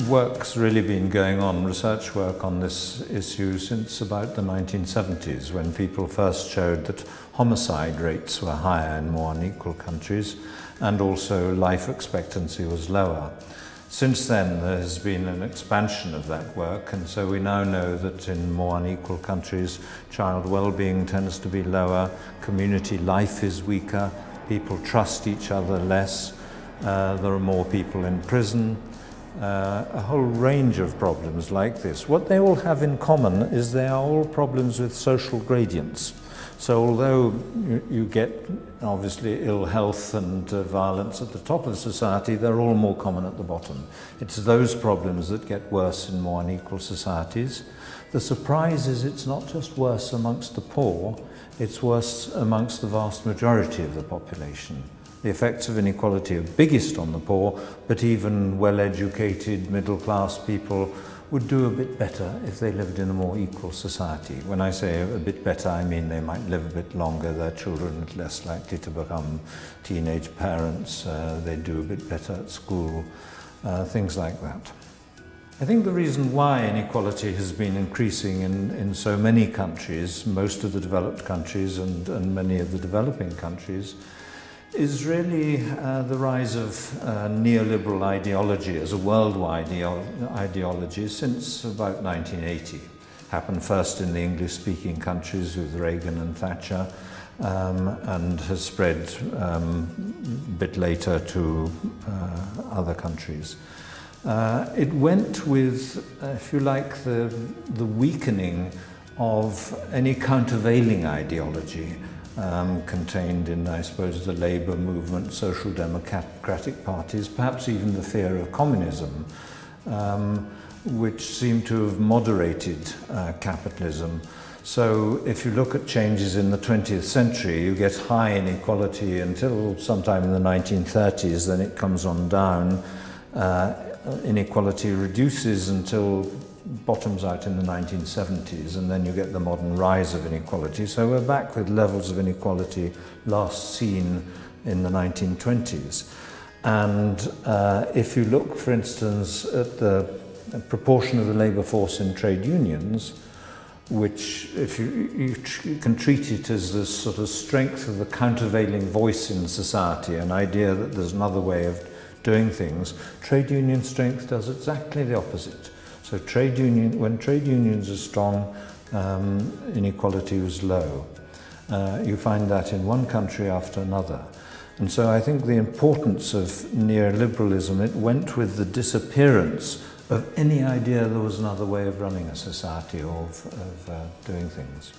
work's really been going on, research work on this issue, since about the 1970s, when people first showed that homicide rates were higher in more unequal countries, and also life expectancy was lower. Since then, there has been an expansion of that work, and so we now know that in more unequal countries, child well-being tends to be lower, community life is weaker, people trust each other less, there are more people in prison, a whole range of problems like this. What they all have in common is they are all problems with social gradients. So although you get obviously ill health and violence at the top of society, they're all more common at the bottom. It's those problems that get worse in more unequal societies. The surprise is it's not just worse amongst the poor, it's worse amongst the vast majority of the population. The effects of inequality are biggest on the poor, but even well-educated, middle-class people would do a bit better if they lived in a more equal society. When I say a bit better, I mean they might live a bit longer, their children are less likely to become teenage parents, they do a bit better at school, things like that. I think the reason why inequality has been increasing in so many countries, most of the developed countries and many of the developing countries, is really the rise of neoliberal ideology as a worldwide ideology since about 1980. Happened first in the English-speaking countries with Reagan and Thatcher, and has spread a bit later to other countries. It went with, if you like, the weakening of any countervailing ideology contained in, I suppose, the Labour movement, social democratic parties, perhaps even the fear of communism, which seemed to have moderated capitalism. So if you look at changes in the 20th century, you get high inequality until sometime in the 1930s, then it comes on down. Inequality reduces until bottoms out in the 1970s, and then you get the modern rise of inequality. So we're back with levels of inequality last seen in the 1920s. And if you look, for instance, at the proportion of the labour force in trade unions, which if you can treat it as this sort of strength of the countervailing voice in society, an idea that there's another way of doing things, trade union strength does exactly the opposite. So when trade unions are strong, inequality was low. You find that in one country after another. And so I think the importance of neoliberalism, it went with the disappearance of any idea there was another way of running a society or of doing things.